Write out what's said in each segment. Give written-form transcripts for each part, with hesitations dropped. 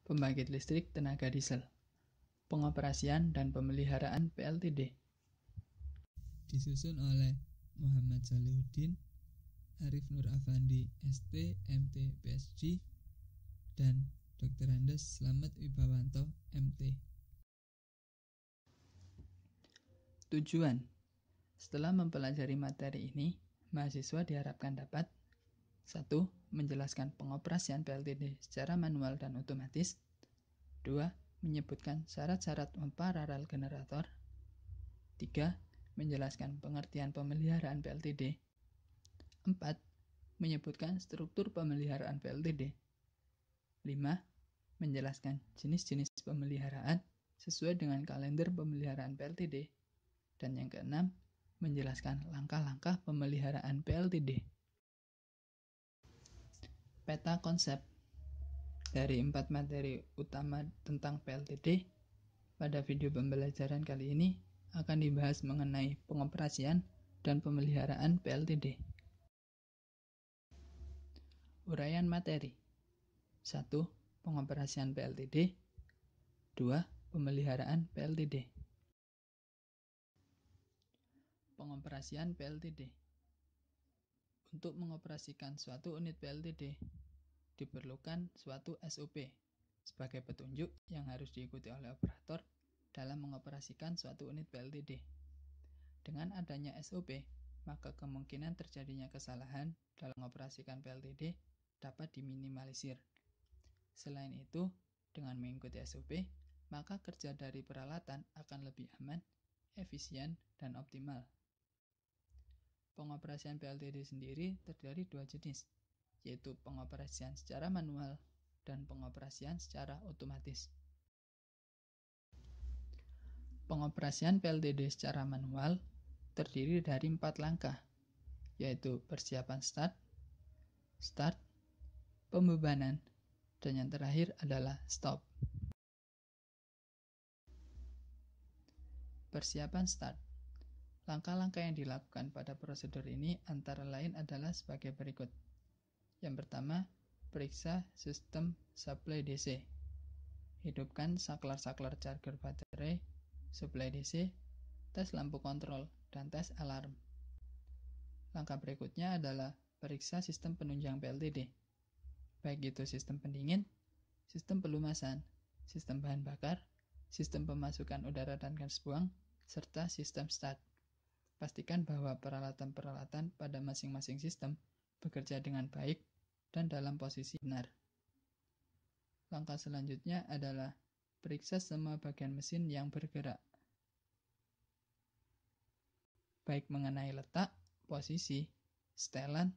pembangkit listrik tenaga diesel, pengoperasian dan pemeliharaan PLTD. Disusun oleh Muhammad Solihuddin, Arif Nur Afandi, ST, MT, PSG, dan Dr. Andes Slamet Wibawanto, MT. Tujuan: setelah mempelajari materi ini, mahasiswa diharapkan dapat 1. Menjelaskan pengoperasian PLTD secara manual dan otomatis. 2. Menyebutkan syarat-syarat paralel generator. 3. Menjelaskan pengertian pemeliharaan PLTD. 4. Menyebutkan struktur pemeliharaan PLTD. 5. Menjelaskan jenis-jenis pemeliharaan sesuai dengan kalender pemeliharaan PLTD. Dan yang keenam, menjelaskan langkah-langkah pemeliharaan PLTD. Peta konsep. Dari 4 materi utama tentang PLTD, pada video pembelajaran kali ini akan dibahas mengenai pengoperasian dan pemeliharaan PLTD. Uraian materi. 1. Pengoperasian PLTD. 2. Pemeliharaan PLTD. Pengoperasian PLTD. Untuk mengoperasikan suatu unit PLTD, diperlukan suatu SOP sebagai petunjuk yang harus diikuti oleh operator dalam mengoperasikan suatu unit PLTD. Dengan adanya SOP, maka kemungkinan terjadinya kesalahan dalam mengoperasikan PLTD dapat diminimalisir. Selain itu, dengan mengikuti SOP, maka kerja dari peralatan akan lebih aman, efisien, dan optimal. Pengoperasian PLTD sendiri terdiri 2 jenis, yaitu pengoperasian secara manual dan pengoperasian secara otomatis. Pengoperasian PLTD secara manual terdiri dari 4 langkah, yaitu persiapan start, pembebanan, dan yang terakhir adalah stop. Persiapan start. Langkah-langkah yang dilakukan pada prosedur ini antara lain adalah sebagai berikut. Yang pertama, periksa sistem supply DC. Hidupkan saklar-saklar charger baterai, supply DC, tes lampu kontrol, dan tes alarm. Langkah berikutnya adalah periksa sistem penunjang PLTD, baik itu sistem pendingin, sistem pelumasan, sistem bahan bakar, sistem pemasukan udara dan gas buang, serta sistem start. Pastikan bahwa peralatan-peralatan pada masing-masing sistem bekerja dengan baik dan dalam posisi benar. Langkah selanjutnya adalah periksa semua bagian mesin yang bergerak, baik mengenai letak, posisi, setelan,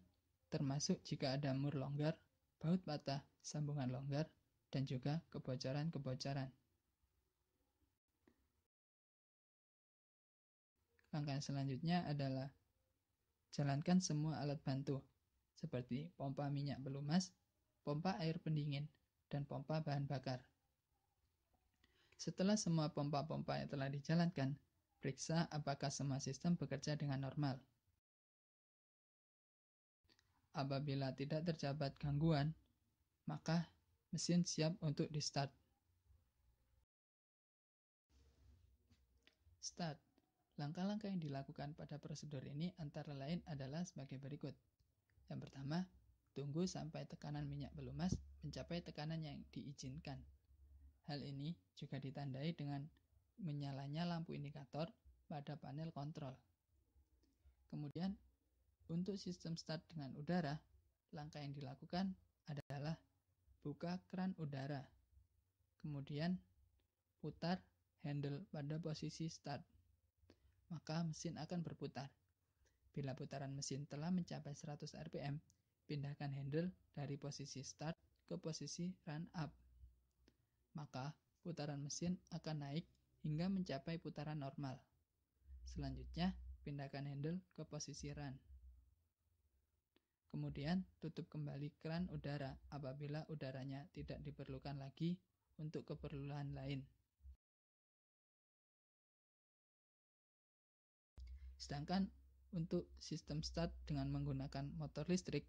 termasuk jika ada mur longgar, baut patah, sambungan longgar, dan juga kebocoran-kebocoran. Langkah selanjutnya adalah jalankan semua alat bantu, seperti pompa minyak pelumas, pompa air pendingin, dan pompa bahan bakar. Setelah semua pompa-pompa yang telah dijalankan, periksa apakah semua sistem bekerja dengan normal. Apabila tidak terdapat gangguan, maka mesin siap untuk di-start. Start. Langkah-langkah yang dilakukan pada prosedur ini antara lain adalah sebagai berikut. Yang pertama, tunggu sampai tekanan minyak pelumas mencapai tekanan yang diizinkan. Hal ini juga ditandai dengan menyalanya lampu indikator pada panel kontrol. Kemudian, untuk sistem start dengan udara, langkah yang dilakukan adalah buka keran udara. Kemudian, putar handle pada posisi start. Maka mesin akan berputar. Bila putaran mesin telah mencapai 100 rpm, pindahkan handle dari posisi start ke posisi run up. Maka putaran mesin akan naik hingga mencapai putaran normal. Selanjutnya, pindahkan handle ke posisi run. Kemudian, tutup kembali keran udara apabila udaranya tidak diperlukan lagi untuk keperluan lain. Sedangkan untuk sistem start dengan menggunakan motor listrik,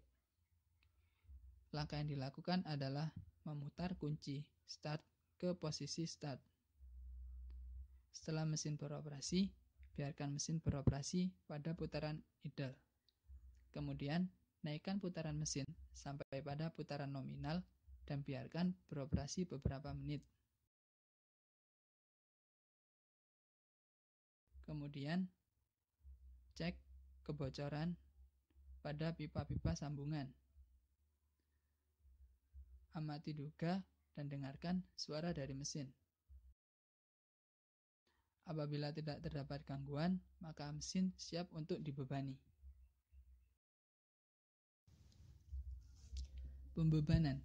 langkah yang dilakukan adalah memutar kunci start ke posisi start. Setelah mesin beroperasi, biarkan mesin beroperasi pada putaran idle. Kemudian, naikkan putaran mesin sampai pada putaran nominal dan biarkan beroperasi beberapa menit. Kemudian, cek kebocoran pada pipa-pipa sambungan. Amati duga dan dengarkan suara dari mesin. Apabila tidak terdapat gangguan, maka mesin siap untuk dibebani. Pembebanan.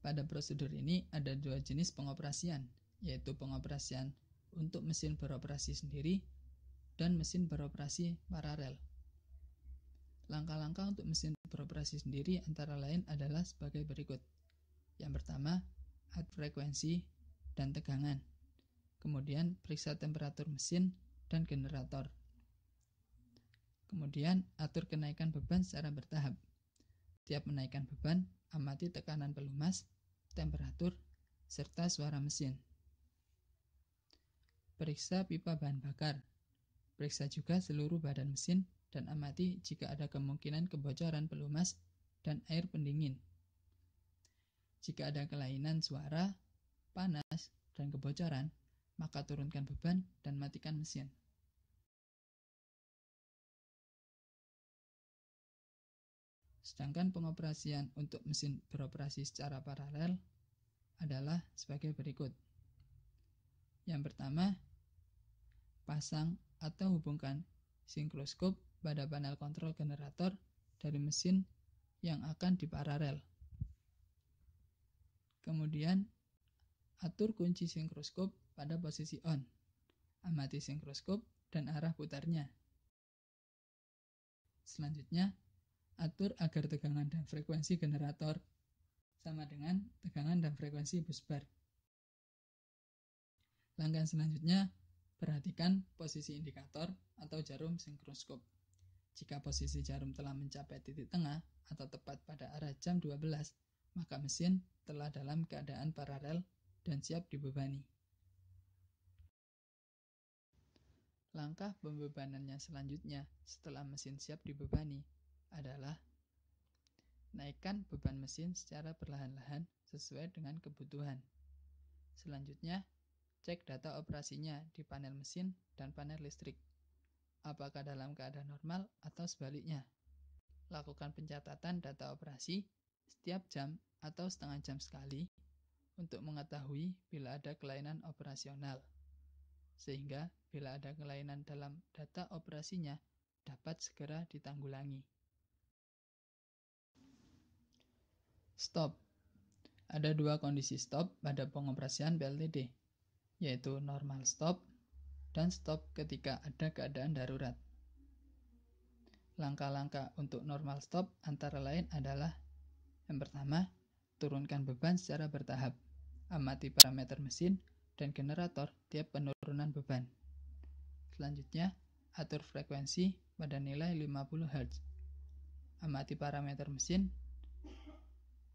Pada prosedur ini ada dua jenis pengoperasian, yaitu pengoperasian untuk mesin beroperasi sendiri dan mesin beroperasi paralel. Langkah-langkah untuk mesin beroperasi sendiri antara lain adalah sebagai berikut. Yang pertama, atur frekuensi dan tegangan. Kemudian, periksa temperatur mesin dan generator. Kemudian, atur kenaikan beban secara bertahap. Tiap menaikkan beban, amati tekanan pelumas, temperatur, serta suara mesin. Periksa pipa bahan bakar. Periksa juga seluruh badan mesin dan amati jika ada kemungkinan kebocoran pelumas dan air pendingin. Jika ada kelainan suara, panas, dan kebocoran, maka turunkan beban dan matikan mesin. Sedangkan pengoperasian untuk mesin beroperasi secara paralel adalah sebagai berikut. Yang pertama, pasang atau hubungkan sinkroskop pada panel kontrol generator dari mesin yang akan diparalel. Kemudian, atur kunci sinkroskop pada posisi on. Amati sinkroskop dan arah putarnya. Selanjutnya, atur agar tegangan dan frekuensi generator sama dengan tegangan dan frekuensi busbar. Langkah selanjutnya, perhatikan posisi indikator atau jarum sinkroskop. Jika posisi jarum telah mencapai titik tengah atau tepat pada arah jam 12, maka mesin telah dalam keadaan paralel dan siap dibebani. Langkah pembebanannya selanjutnya setelah mesin siap dibebani adalah naikkan beban mesin secara perlahan-lahan sesuai dengan kebutuhan. Selanjutnya, cek data operasinya di panel mesin dan panel listrik. Apakah dalam keadaan normal atau sebaliknya? Lakukan pencatatan data operasi setiap jam atau setengah jam sekali untuk mengetahui bila ada kelainan operasional. Sehingga bila ada kelainan dalam data operasinya dapat segera ditanggulangi. Stop. Ada dua kondisi stop pada pengoperasian PLTD, yaitu normal stop dan stop ketika ada keadaan darurat. Langkah-langkah untuk normal stop antara lain adalah: yang pertama, turunkan beban secara bertahap. Amati parameter mesin dan generator tiap penurunan beban. Selanjutnya, atur frekuensi pada nilai 50 Hz. Amati parameter mesin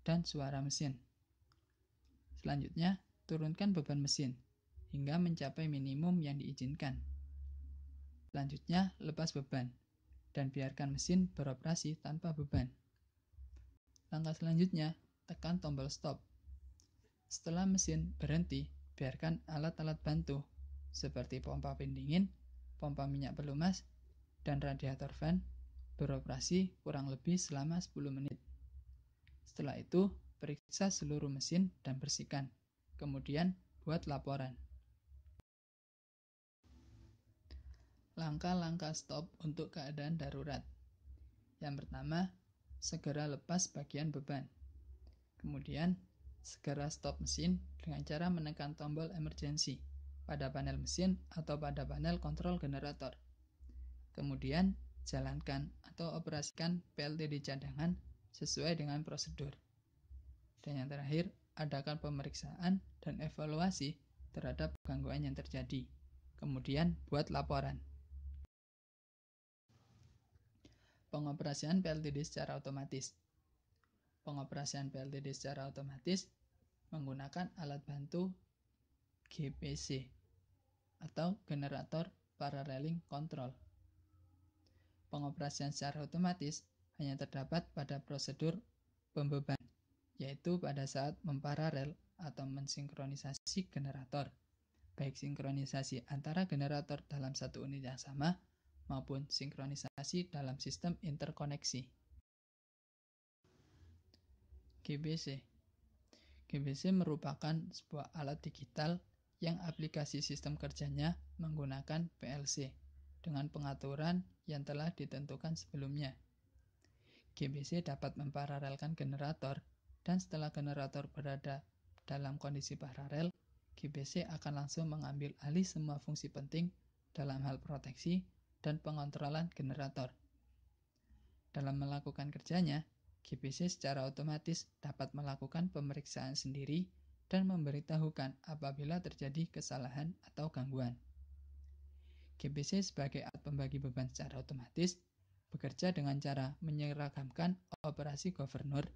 dan suara mesin. Selanjutnya, turunkan beban mesin hingga mencapai minimum yang diizinkan. Selanjutnya, lepas beban dan biarkan mesin beroperasi tanpa beban. Langkah selanjutnya, tekan tombol stop. Setelah mesin berhenti, biarkan alat-alat bantu seperti pompa pendingin, pompa minyak pelumas, dan radiator fan beroperasi kurang lebih selama 10 menit. Setelah itu, periksa seluruh mesin dan bersihkan. Kemudian, buat laporan. Langkah-langkah stop untuk keadaan darurat. Yang pertama, segera lepas bagian beban. Kemudian, segera stop mesin dengan cara menekan tombol emergency pada panel mesin atau pada panel kontrol generator. Kemudian, jalankan atau operasikan PLTD cadangan sesuai dengan prosedur. Dan yang terakhir, adakan pemeriksaan dan evaluasi terhadap gangguan yang terjadi. Kemudian, buat laporan. Pengoperasian PLTD secara otomatis. pengoperasian PLTD secara otomatis menggunakan alat bantu GPC atau Generator Paralleling Control. Pengoperasian secara otomatis hanya terdapat pada prosedur pembeban, yaitu pada saat memparalel atau mensinkronisasi generator, baik sinkronisasi antara generator dalam satu unit yang sama maupun sinkronisasi dalam sistem interkoneksi. GBC GBC merupakan sebuah alat digital yang aplikasi sistem kerjanya menggunakan PLC dengan pengaturan yang telah ditentukan sebelumnya. GBC dapat memparalelkan generator, dan setelah generator berada dalam kondisi paralel, GBC akan langsung mengambil alih semua fungsi penting dalam hal proteksi dan pengontrolan generator. Dalam melakukan kerjanya, GBC secara otomatis dapat melakukan pemeriksaan sendiri dan memberitahukan apabila terjadi kesalahan atau gangguan. GBC sebagai alat pembagi beban secara otomatis bekerja dengan cara menyeragamkan operasi governor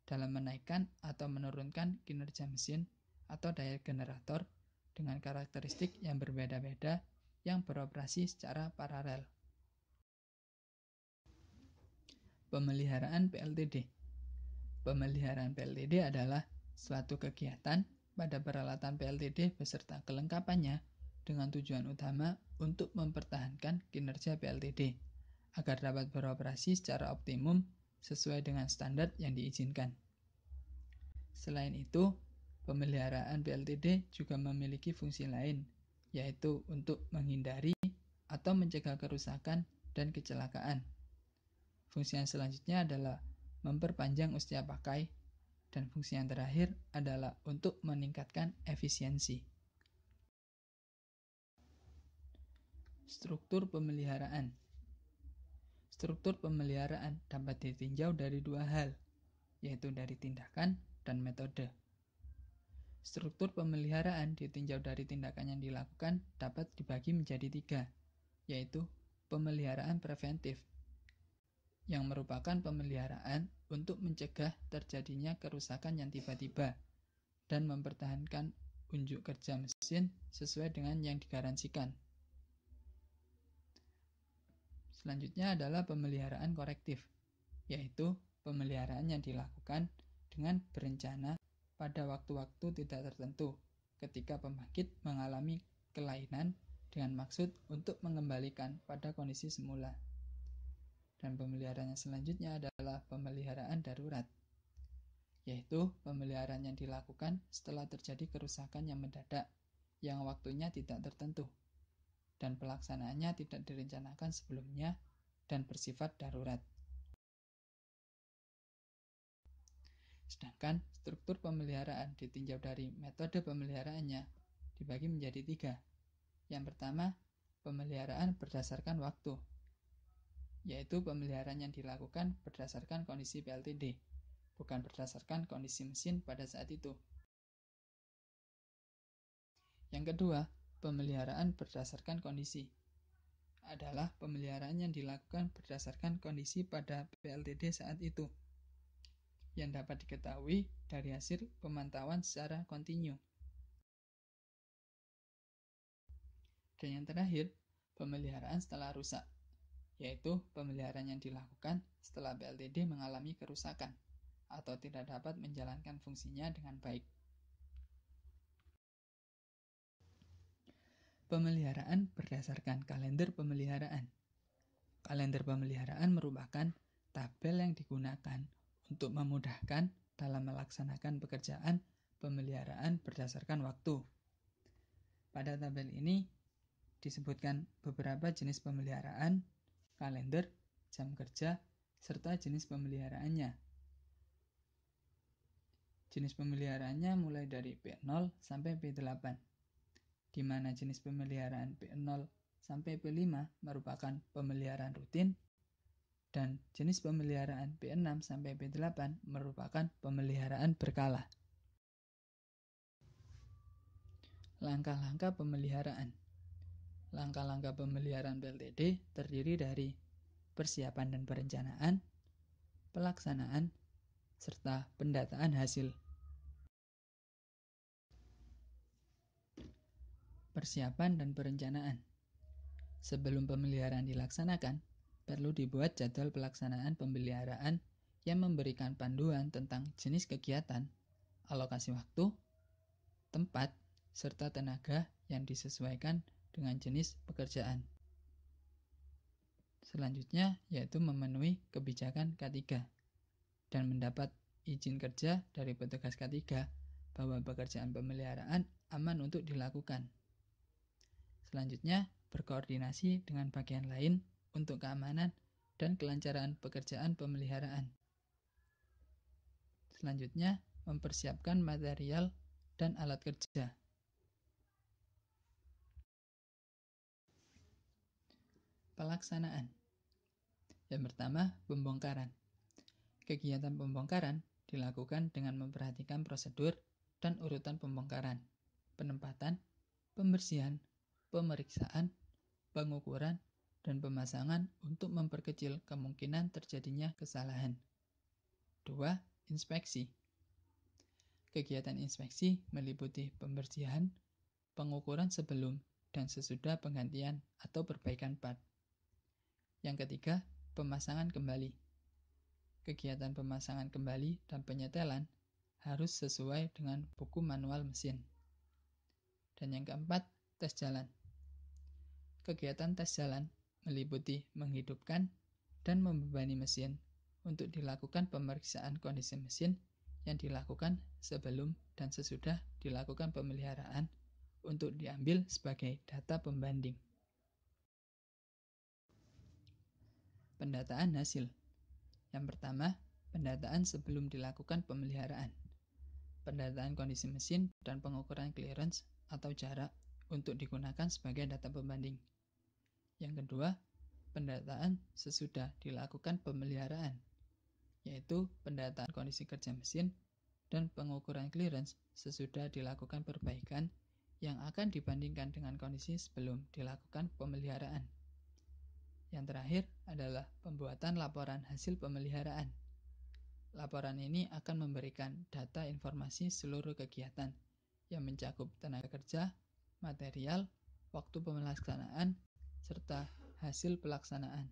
dalam menaikkan atau menurunkan kinerja mesin atau daya generator dengan karakteristik yang berbeda-beda yang beroperasi secara paralel. Pemeliharaan PLTD. Pemeliharaan PLTD adalah suatu kegiatan pada peralatan PLTD beserta kelengkapannya dengan tujuan utama untuk mempertahankan kinerja PLTD agar dapat beroperasi secara optimum sesuai dengan standar yang diizinkan. Selain itu, pemeliharaan PLTD juga memiliki fungsi lain, yaitu untuk menghindari atau mencegah kerusakan dan kecelakaan. Fungsi yang selanjutnya adalah memperpanjang usia pakai, dan fungsi yang terakhir adalah untuk meningkatkan efisiensi. Struktur pemeliharaan. Struktur pemeliharaan dapat ditinjau dari dua hal, yaitu dari tindakan dan metode. Struktur pemeliharaan ditinjau dari tindakan yang dilakukan dapat dibagi menjadi tiga, yaitu pemeliharaan preventif, yang merupakan pemeliharaan untuk mencegah terjadinya kerusakan yang tiba-tiba dan mempertahankan unjuk kerja mesin sesuai dengan yang digaransikan. Selanjutnya adalah pemeliharaan korektif, yaitu pemeliharaan yang dilakukan dengan berencana pada waktu-waktu tidak tertentu ketika pembangkit mengalami kelainan dengan maksud untuk mengembalikan pada kondisi semula. Dan pemeliharaan yang selanjutnya adalah pemeliharaan darurat, yaitu pemeliharaan yang dilakukan setelah terjadi kerusakan yang mendadak yang waktunya tidak tertentu dan pelaksanaannya tidak direncanakan sebelumnya dan bersifat darurat. Sedangkan struktur pemeliharaan ditinjau dari metode pemeliharaannya dibagi menjadi tiga. Yang pertama, pemeliharaan berdasarkan waktu, yaitu pemeliharaan yang dilakukan berdasarkan kondisi PLTD, bukan berdasarkan kondisi mesin pada saat itu. Yang kedua, pemeliharaan berdasarkan kondisi adalah pemeliharaan yang dilakukan berdasarkan kondisi pada PLTD saat itu, yang dapat diketahui dari hasil pemantauan secara kontinu. Dan yang terakhir, pemeliharaan setelah rusak, yaitu pemeliharaan yang dilakukan setelah PLTD mengalami kerusakan atau tidak dapat menjalankan fungsinya dengan baik. Pemeliharaan berdasarkan kalender pemeliharaan. Kalender pemeliharaan merupakan tabel yang digunakan untuk memudahkan dalam melaksanakan pekerjaan pemeliharaan berdasarkan waktu. Pada tabel ini disebutkan beberapa jenis pemeliharaan, kalender, jam kerja, serta jenis pemeliharaannya. Jenis pemeliharaannya mulai dari P0 sampai P8, di mana jenis pemeliharaan P0 sampai P5 merupakan pemeliharaan rutin, dan jenis pemeliharaan P6 sampai P8 merupakan pemeliharaan berkala. Langkah-langkah pemeliharaan. Langkah-langkah pemeliharaan PLTD terdiri dari persiapan dan perencanaan, pelaksanaan, serta pendataan hasil. Persiapan dan perencanaan. Sebelum pemeliharaan dilaksanakan, perlu dibuat jadwal pelaksanaan pemeliharaan yang memberikan panduan tentang jenis kegiatan, alokasi waktu, tempat, serta tenaga yang disesuaikan dengan jenis pekerjaan. Selanjutnya yaitu memenuhi kebijakan K3 dan mendapat izin kerja dari petugas K3 bahwa pekerjaan pemeliharaan aman untuk dilakukan. Selanjutnya, berkoordinasi dengan bagian lain untuk keamanan dan kelancaran pekerjaan pemeliharaan. Selanjutnya, mempersiapkan material dan alat kerja. Pelaksanaan. Yang pertama, pembongkaran. Kegiatan pembongkaran dilakukan dengan memperhatikan prosedur dan urutan pembongkaran, penempatan, pembersihan, pemeriksaan, pengukuran, dan pemasangan untuk memperkecil kemungkinan terjadinya kesalahan. 2. Inspeksi. Kegiatan inspeksi meliputi pembersihan, pengukuran sebelum dan sesudah penggantian atau perbaikan part. Yang ketiga, pemasangan kembali. Kegiatan pemasangan kembali dan penyetelan harus sesuai dengan buku manual mesin. Dan yang keempat, tes jalan. Kegiatan tes jalan meliputi menghidupkan dan membebani mesin untuk dilakukan pemeriksaan kondisi mesin yang dilakukan sebelum dan sesudah dilakukan pemeliharaan untuk diambil sebagai data pembanding. Pendataan hasil. Yang pertama, pendataan sebelum dilakukan pemeliharaan. Pendataan kondisi mesin dan pengukuran clearance atau jarak untuk digunakan sebagai data pembanding. Yang kedua, pendataan sesudah dilakukan pemeliharaan, yaitu pendataan kondisi kerja mesin dan pengukuran clearance sesudah dilakukan perbaikan yang akan dibandingkan dengan kondisi sebelum dilakukan pemeliharaan. Yang terakhir adalah pembuatan laporan hasil pemeliharaan. Laporan ini akan memberikan data informasi seluruh kegiatan yang mencakup tenaga kerja, material, waktu pelaksanaan, serta hasil pelaksanaan.